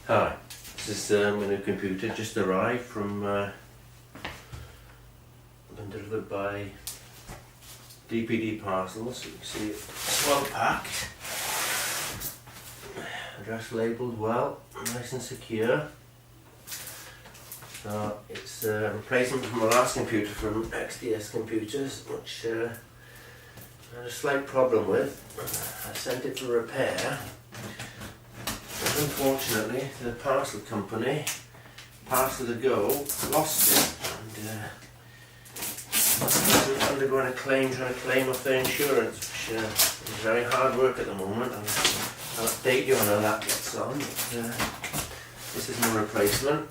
Hi, this is my new computer, just arrived from, been delivered by DPD Parcels. You can see it's well packed, address labelled well, nice and secure. So it's a replacement from my last computer from Xds Computers, which I had a slight problem with. I sent it for repair. But unfortunately, the parcel company, parcel to go, lost it, and undergoing a claim, trying to claim off their insurance, which is very hard work at the moment. I'll update you on how that gets on. But, this is my replacement.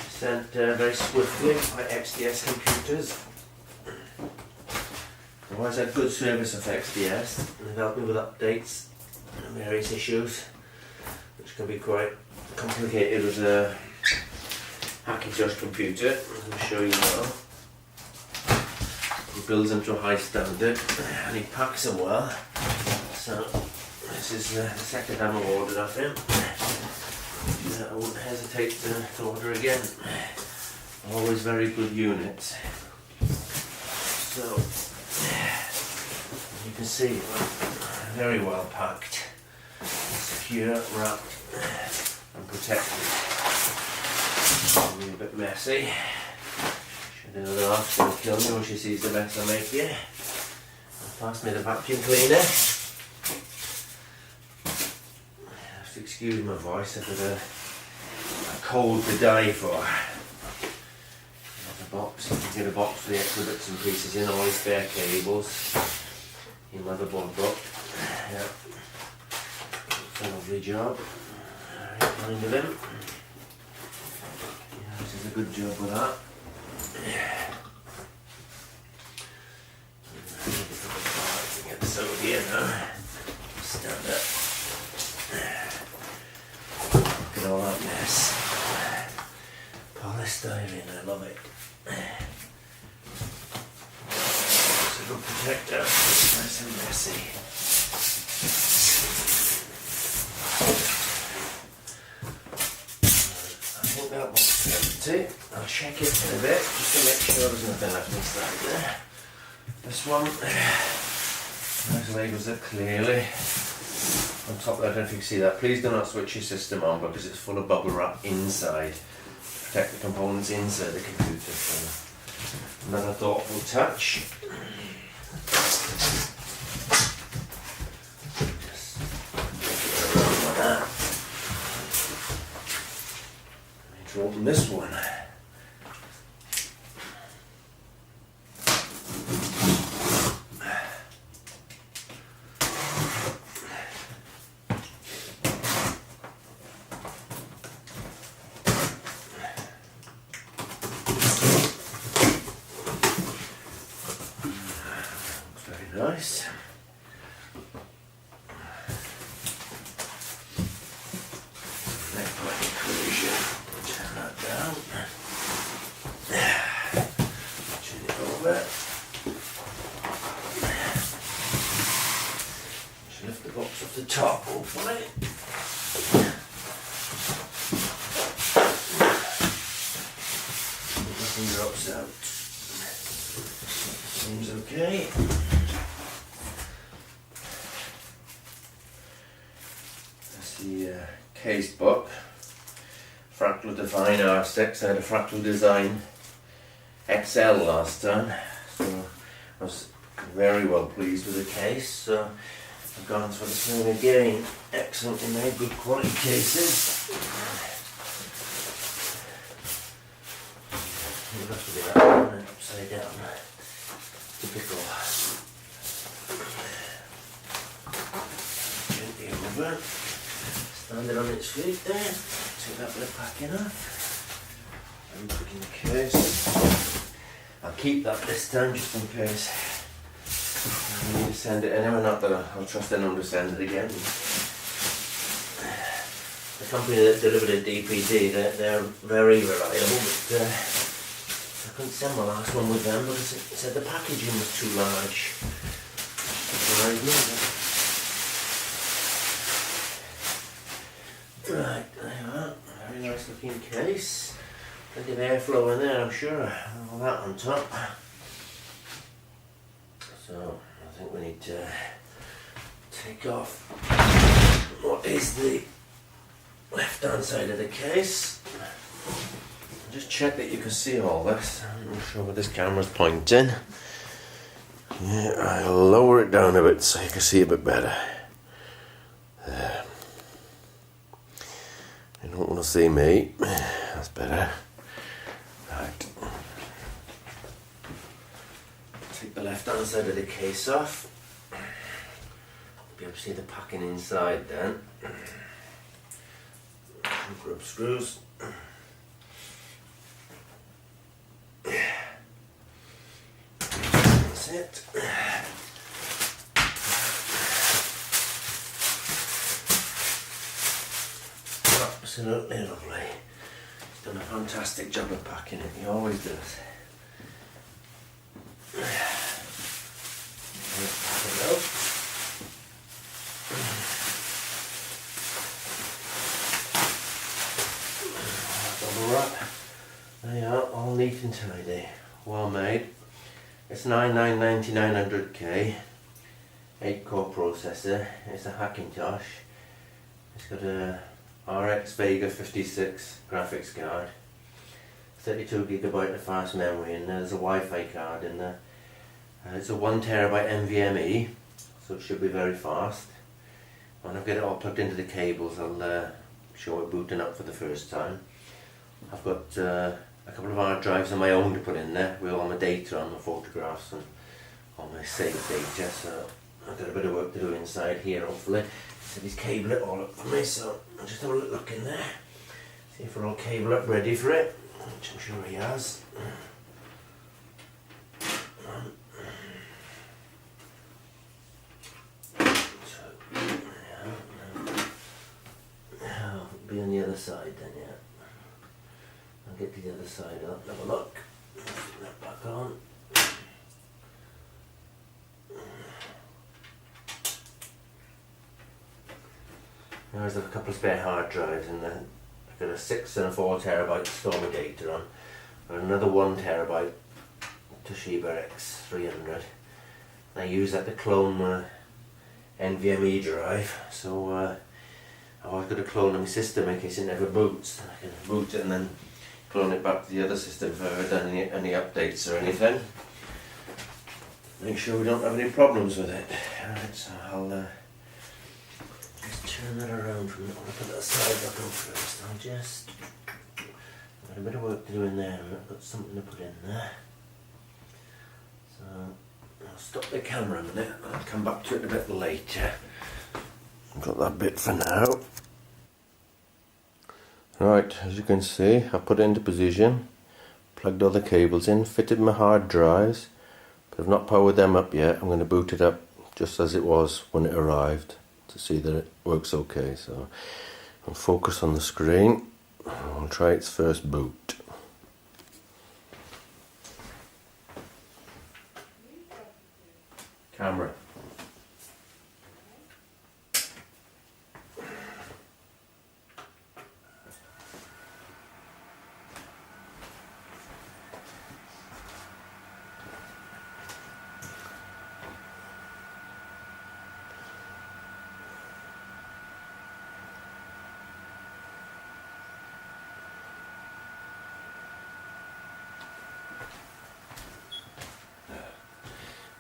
Sent very swiftly by Xds Computers. I've always had good service of Xds, and they've helped me with updates and various issues, which can be quite complicated with a Hackintosh computer, as I'm sure you know. He builds them to a high standard, and he packs them well. So this is the second time I've ordered off him. I wouldn't hesitate to order again. Always very good units. So you can see, very well packed, secure, wrapped and protected. A bit messy. Should another half's going to kill me when she sees the mess I make here. Pass me the vacuum cleaner. Excuse my voice, I've got a cold to die for. A box, you can get a box for the extra bits and pieces in, all your spare cables, your motherboard book. Yeah. It's a lovely job. Right, kind of him. Yeah, this is a good job with that. Get this over here now. Stand up. Look at all that mess. Polystyrene, I love it. It's a good protector. It's nice and messy. I think that one's empty. I'll check it in a bit just to make sure there's nothing left inside there. This one, those labels are clearly on top there. I don't know if you can see that. Please do not switch your system on because it's full of bubble wrap inside to protect the components inside the computer. So another thoughtful touch. Just get around like that. I need to open this one. Nice. Neckline inclusion. Turn that down. Turn it over. Just lift the box off the top, hopefully. Nothing drops out. Seems okay. The case book, Fractal Define R6. I had a Fractal Design XL last time, so I was very well pleased with the case. So I've gone for the same again. Excellently made, good quality cases. You'll have to do that one upside down. Typical. Gently over. Stand it on its feet there, take that bit of packing off, and put in the case. I'll keep that this time just in case I need to send it anywhere, not that I'll trust anyone to send it again. The company that delivered it, DPD, they're very reliable, but I couldn't send my last one with them, but it said the packaging was too large. Surprised me. looking case. Plenty of airflow in there, I'm sure. All that on top. So I think we need to take off what is the left hand side of the case. Just check that you can see all this. I'm not sure where this camera's pointing. Yeah, I'll lower it down a bit so you can see a bit better. There. You don't want to see me. That's better. Right. Take the left hand side of the case off. Be able to see the packing inside then. Grub screws. That's it. Absolutely lovely. He's done a fantastic job of packing it. He always does. There you are, all neat and tidy, well made. It's 999900K, 8-core processor. It's a Hackintosh. It's got a RX Vega 56 graphics card, 32GB of fast memory, and there's a Wi-Fi card in there. It's a 1TB nvme, so it should be very fast. When I get it all plugged into the cables, I'll show it booting up for the first time. I've got a couple of hard drives of my own to put in there with all my data on, my photographs and all my saved data, so I've got a bit of work to do inside here hopefully. So he's cabled it all up for me, so I'll just have a look in there, see if we're all cabled up ready for it, which I'm sure he has. I'll be on the other side then, yeah. I'll get to the other side up, have a look. Put that back on. There's a couple of spare hard drives in there. I've got a 6 and a 4TB stormy data on, and another 1TB Toshiba X300. I use that to clone my NVMe drive, so I've always got a clone of my system in case it never boots. I can boot it and then clone it back to the other system if I've ever done any updates or anything. Make sure we don't have any problems with it. Alright, so I'll just turn that around from it. I'll put that side back on first. I've got a bit of work to do in there, and I've got something to put in there. So I'll stop the camera a minute, I'll come back to it a bit later. I've got that bit for now. Right, as you can see, I've put it into position, plugged all the cables in, fitted my hard drives, but I've not powered them up yet. I'm going to boot it up just as it was when it arrived to see that it works okay. So I'll focus on the screen, I'll try its first boot. Camera.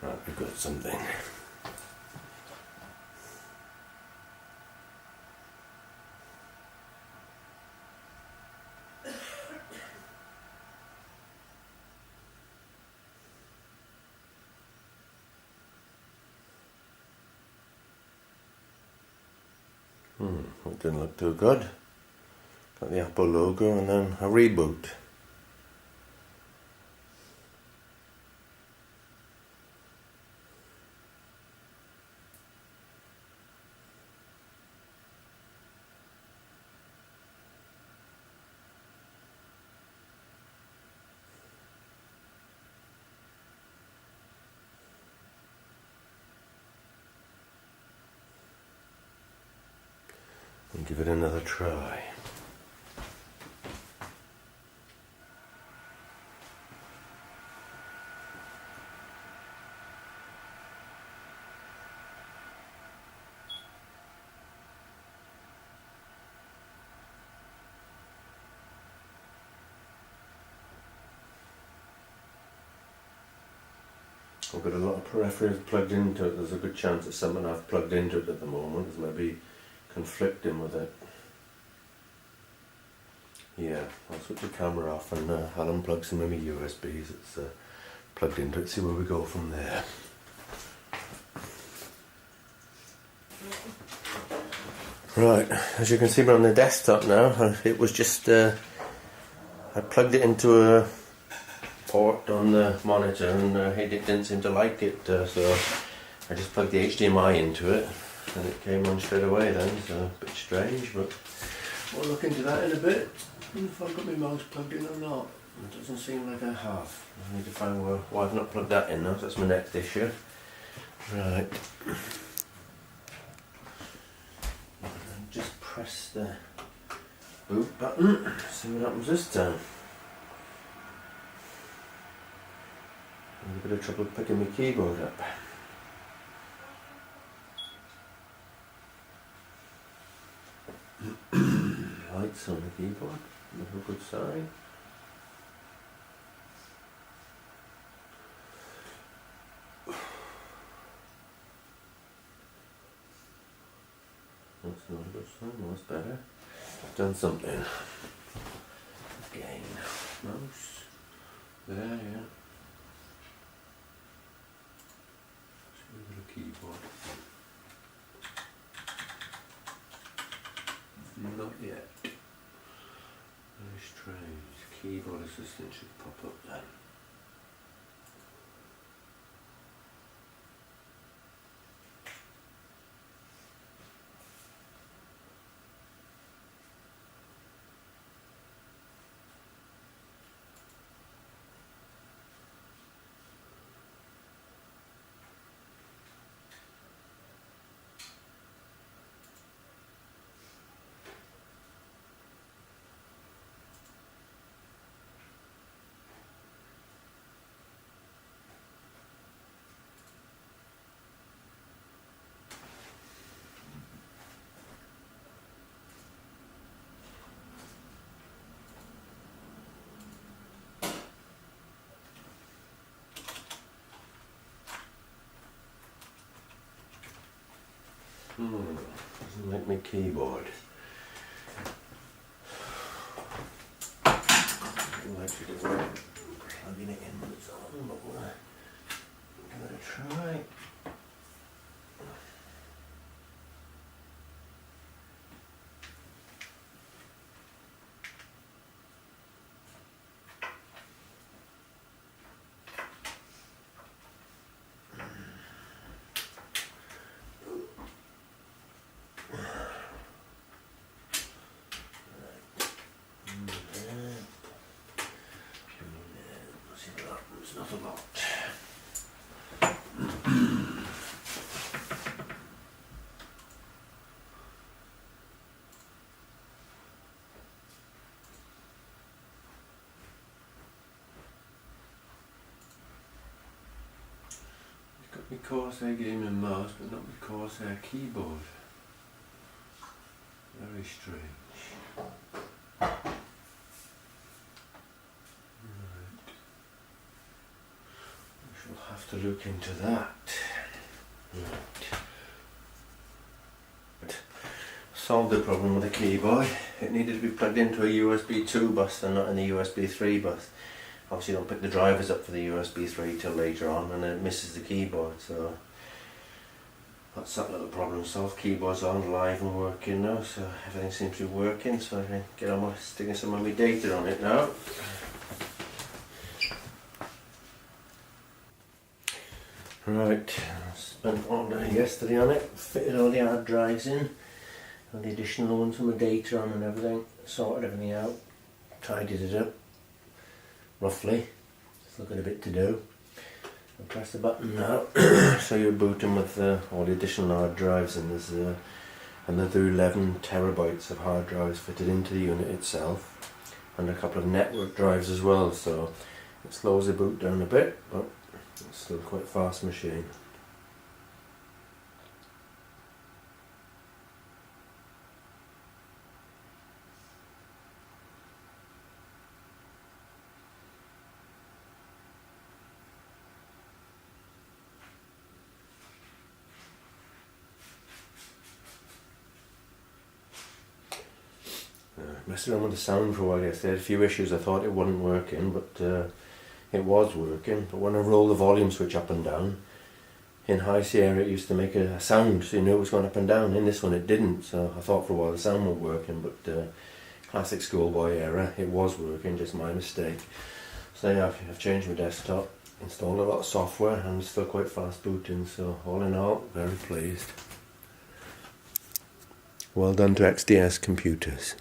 Right, we've got something. It didn't look too good. Got the Apple logo and then a reboot. And give it another try. I've got a lot of peripherals plugged into it. There's a good chance it's something I've plugged into it at the moment is maybe conflicting with it. Yeah, I'll switch the camera off and I'll unplug some of my USBs that's plugged into it, see where we go from there. Right, as you can see, we're on the desktop now. It was just, I plugged it into a port on the monitor and it didn't seem to like it, so I just plugged the HDMI into it and it came on straight away then, so a bit strange, but we'll look into that in a bit. If I've got my mouse plugged in or not. It doesn't seem like I have. I need to find why I've not plugged that in now, so that's my next issue. Right. Just press the boot button, see what happens this time. I have a bit of trouble picking my keyboard up. Lights on the keyboard, never a good sign. That's not a good sign, well, that's better. I've done something. Again, mouse. There, yeah. The keyboard. Not yet. Very strange. Keyboard assistant should pop up then. Doesn't like my keyboard. Actually doesn't like plugging it in when it's on, but we'll give it a try. Not a lot. Got my Corsair gaming mouse, but not my Corsair keyboard. Very strange. We'll have to look into that. Right. Solved the problem with the keyboard. It needed to be plugged into a USB 2 bus and not in the USB 3 bus. Obviously don't pick the drivers up for the USB 3 till later on and it misses the keyboard, so that's that little problem solved. Keyboard's on live and working now, so everything seems to be working, so I can get on with sticking some of my data on it now. Right, I spent all day yesterday on it, fitted all the hard drives in, and the additional ones with my data on and everything, sorted everything out, tidied it up, roughly. Still got a bit to do. I'll press the button now, so you're booting with all the additional hard drives, and there's another 11 terabytes of hard drives fitted into the unit itself, and a couple of network drives as well, so it slows the boot down a bit, but it's still quite a fast machine. messed around with the sound for a while yesterday. I had a few issues. I thought it wasn't working, but it was working. But when I roll the volume switch up and down, in high Sierra it used to make a sound, so you knew it was going up and down. In this one it didn't, so I thought for a while the sound wasn't working, but classic schoolboy error, it was working, just my mistake. So yeah, I've changed my desktop, installed a lot of software, and it's still quite fast booting, so all in all, very pleased. Well done to XDS Computers.